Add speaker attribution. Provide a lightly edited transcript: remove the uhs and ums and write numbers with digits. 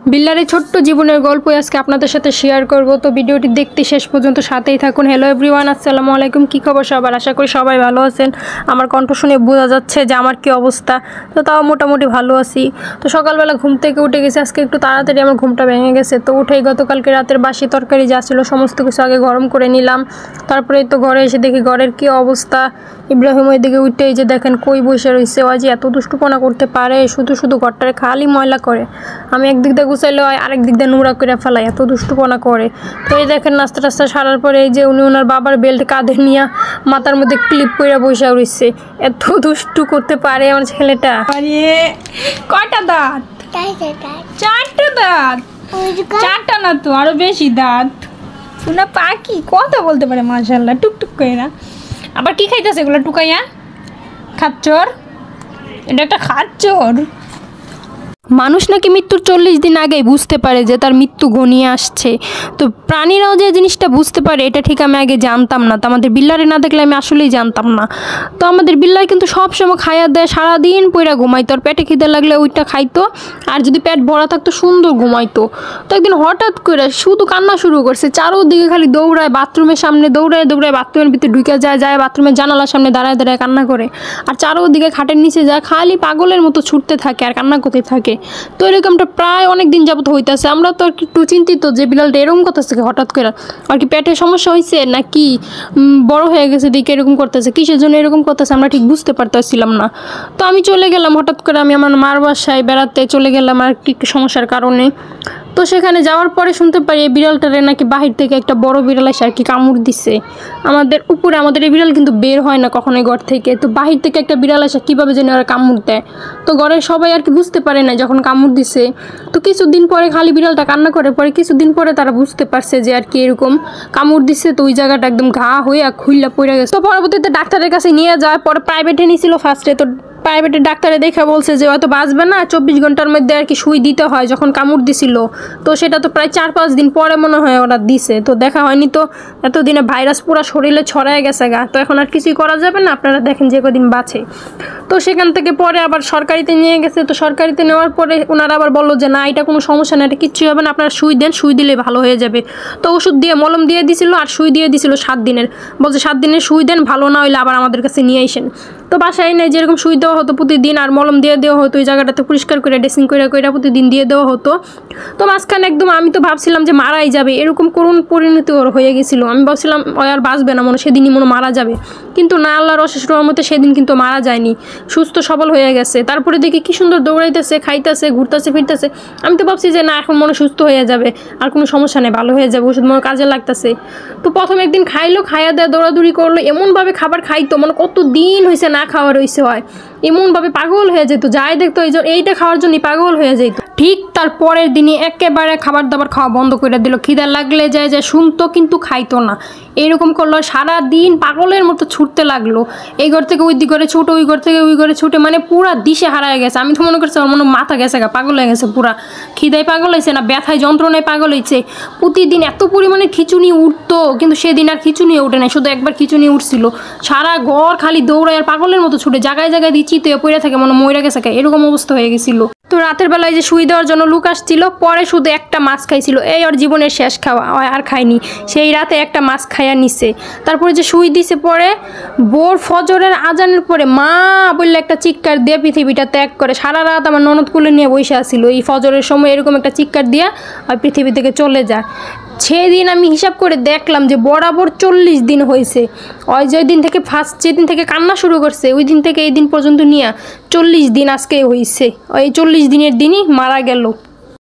Speaker 1: বিল্লারের ছোট্ট জীবনের গল্প আজকে আপনাদের সাথে শেয়ার করব। তো ভিডিওটি দেখতে শেষ পর্যন্ত সাথেই থাকুন। হ্যালো এভরিওয়ান, আসসালামু আলাইকুম। কী খবর সবার? আশা করি সবাই ভালো আছেন। আমার কণ্ঠ শুনে বোঝা যাচ্ছে যে আমার কী অবস্থা। তো তাও মোটামুটি ভালো আছি। তো সকালবেলা ঘুম থেকে উঠে গেছে, আজকে একটু তাড়াতাড়ি আমার ঘুমটা ভেঙে গেছে। তো উঠেই গতকালকে রাতের বাসি তরকারি যা ছিল সমস্ত কিছু আগে গরম করে নিলাম। তারপরে তো ঘরে এসে দেখি ঘরের কী অবস্থা। ইব্রাহিম ওই দিকে উঠে এই যে দেখেন কই বসে রয়েছে। ওই যে এত দুষ্টুপনা করতে পারে, শুধু শুধু ঘরটারে খালি ময়লা করে। আমি একদিক দিয়ে গুছাইলে হয় আরেক দিক দিয়ে নোংরা করে ফেলাই, এত দুষ্টুপনা করে। তো এই দেখেন নাস্তা টাস্তা সারার পরে এই যে উনি ওনার বাবার বেল্ট কাঁধে নিয়ে মাথার মধ্যে ক্লিপ করে বসে রয়েছে। এত দুষ্টু করতে পারে আমার ছেলেটা। আরে কয়টা দাঁত? চারটা দাঁত। চারটা না তো আরো বেশি দাঁত। শোনা পাখি কথা বলতে পারে মাশাআল্লাহ, টুকটুক করে না। আবার কি খাইতেছে এগুলো টুকাইয়া? খাচ্চর, এটা একটা খাচ্চর। মানুষ নাকি মৃত্যুর 40 দিন আগেই বুঝতে পারে যে তার মৃত্যু ঘনিয়ে আসছে। তো প্রাণীরাও যে জিনিসটা বুঝতে পারে এটা ঠিক আমি আগে জানতাম না। তো আমাদের বিল্লারে না দেখলে আমি আসলেই জানতাম না। তো আমাদের বিল্লার কিন্তু সবসময় খাইয়া দেয়, সারাদিন পইরা ঘুমাইতো। আর পেটে খিদে লাগলে ওইটা খাইতো, আর যদি পেট ভরা থাকতো সুন্দর ঘুমাইতো। তো একদিন হঠাৎ করে শুধু কান্না শুরু করছে, চারোদিকে খালি দৌড়ায়, বাথরুমের সামনে দৌড়ায় দৌড়ায় বাথরুমের ভিতরে ঢুকে যায় বাথরুমের জানালার সামনে দাঁড়ায় দাঁড়ায় কান্না করে। আর চারোদিকে খাটের নিচে যায়, খালি পাগলের মতো ছুটতে থাকে আর কান্না করতে থাকে। তো এরকমটা প্রায় অনেক দিন যাবত হইতেছে। আমরা তো একটু চিন্তিত যে বিড়ালটা এরকম করতেছে হঠাৎ করে, আর কি পেটের সমস্যা হয়েছে নাকি বড় হয়ে গেছে দিকে এরকম করতেছে, কিসের জন্য এরকম করতেছে আমরা ঠিক বুঝতে পারতেছিলাম না। তো আমি চলে গেলাম হঠাৎ করে, আমি আমার মার বাসায় বেড়াতে চলে গেলাম আর কি সমস্যার কারণে। তো সেখানে যাওয়ার পরে শুনতে পারি এই বিড়ালটারে নাকি বাহির থেকে একটা বড় বিড়াল এসে আর কি কামড় দিছে আমাদের উপরে। আমাদের এই বিড়াল কিন্তু বের হয় না কখনোই ঘর থেকে। তো বাহির থেকে একটা বিড়াল এসে কীভাবে যেন ওরা কামড় দেয়। তো ঘরের সবাই আর কি বুঝতে পারে না যখন কামড় দিছে। তো কিছুদিন পরে খালি বিড়ালটা কান্না করে, পরে কিছুদিন পরে তারা বুঝতে পারছে যে আর কি এরকম কামড় দিচ্ছে। তো ওই জায়গাটা একদম ঘা হয়ে খুইল্লা পড়ে গেছে। তো পরবর্তীতে ডাক্তারের কাছে নিয়ে যাওয়ার পরে প্রাইভেটে নিয়েছিল ফার্স্টে। তো প্রাইভেটের ডাক্তারে দেখে বলছে যে হয়তো বাঁচবে না, 24 ঘন্টার মধ্যে আর কি সুই দিতে হয় যখন কামড় দিছিল। তো সেটা তো প্রায় 4-5 দিন পরে মনে হয় ওরা দিছে। তো দেখা হয়নি। তো এতদিনে ভাইরাস পুরো শরীরে ছড়ায় গেছে গা। তো এখন আর কিছুই করা যাবে না, আপনারা দেখেন যে কদিন বাঁচে। তো সেখান থেকে পরে আবার সরকারিতে নিয়ে গেছে। তো সরকারিতে নেওয়ার পরে ওনারা আবার বললো যে না এটা কোনো সমস্যা না, এটা কিচ্ছু হবে না, আপনারা সুই দেন, সুই দিলে ভালো হয়ে যাবে। তো ওষুধ দিয়ে মলম দিয়ে দিছিল আর সুই দিয়ে দিছিল 7 দিনের। বলছে 7 দিনের সুই দেন, ভালো না হইলে আবার আমাদের কাছে নিয়ে আসেন। তো বাসায় নেই যেরকম সুই দেওয়া হতো প্রতিদিন, আর মলম দিয়ে দেওয়া হতো ওই জায়গাটাতে পরিষ্কার করে ড্রেসিং করে প্রতিদিন দিয়ে দেওয়া হতো। তো মাঝখানে একদম আমি তো ভাবছিলাম যে মারাই যাবে, এরকম করুণ পরিণতি ওর হয়ে গেছিলো। আমি ভাবছিলাম ও আর বাঁচবে না, সেদিনই মারা যাবে। কিন্তু না, আল্লাহর অশেষ রহমতে সেদিন কিন্তু মারা যায়নি, সুস্থ সবল হয়ে গেছে। তারপরে দেখি কি সুন্দর দৌড়াইতেছে, খাইতেছে, ঘুরতেছে, ফিরতেছে। আমি তো ভাবছি যে না এখন সুস্থ হয়ে যাবে, আর কোনো সমস্যা নেই, ভালো হয়ে যাবে, ওষুধ কাজে লাগতেছে। তো প্রথম একদিন খাইলো, খাইয়া দেয় দৌড়াদৌড়ি করলো, এমনভাবে খাবার খাইতো কত দিন হয়েছে না খাওয়া রয়েছে হয়, এমনভাবে পাগল হয়ে যেত, যাই দেখতো এইটা খাওয়ার জন্যই পাগল হয়ে যেত। ঠিক তার পরের দিনই একেবারে খাবার দাবার খাওয়া বন্ধ করে দিল। খিদা লাগলে যায় শুনতো কিন্তু খাইতো না। এরকম করলো, সারাদিন পাগলের মতো ছুটতে লাগলো, এই ঘর থেকে ওই ঘরে ছুটে, ওই ঘর থেকে ওই ঘরে ছুটে, পুরা দিশে হারায় গেছে। আমি তো মনে করছি আমার মাথা গেছে গা, পাগল হয়ে গেছে পুরা। খিদায় পাগল হয়েছে না ব্যথায় যন্ত্রণায় পাগল হয়েছে। প্রতিদিন এত পরিমাণে খিচুনি উঠতো, কিন্তু সেদিন আর খিচুনি ওঠে না, শুধু একবার খিচুনি উঠছিল। সারা ঘর খালি দৌড়ায় আর পাগলের মতো ছুটে, জায়গায় জায়গায় দিয়ে চিতে পড়ে থাকে, মরে গেছে, এরকম অবস্থা হয়ে গেছিল। তো রাতের বেলায় যে শুই দেওয়ার জন্য লোক আসছিল, পরে শুধু একটা মাছ খাইছিল, এই ওর জীবনের শেষ খাওয়া, আর খায়নি। সেই রাতে একটা মাছ খাইয়া নিছে। তারপরে যে শুই দিছে, পরে ভোর ফজরের আজানের পরে মা বললে একটা চিৎকার দিয়ে পৃথিবীটা ত্যাগ করে। সারা রাত আমার ননদ কুলে নিয়ে বসে আসছিল, এই ফজরের সময় এরকম একটা চিৎকার দিয়া আর পৃথিবী থেকে চলে যায়। সেদিন আমি হিসাব করে দেখলাম যে বরাবর 40 দিন হয়েছে। ওই যে দিন থেকে ফার্স্ট যেদিন থেকে কান্না শুরু করছে ওই দিন থেকে এই দিন পর্যন্ত নিয়ে 40 দিন আজকে হয়েছে। ওই 40 দিনের দিনই মারা গেল।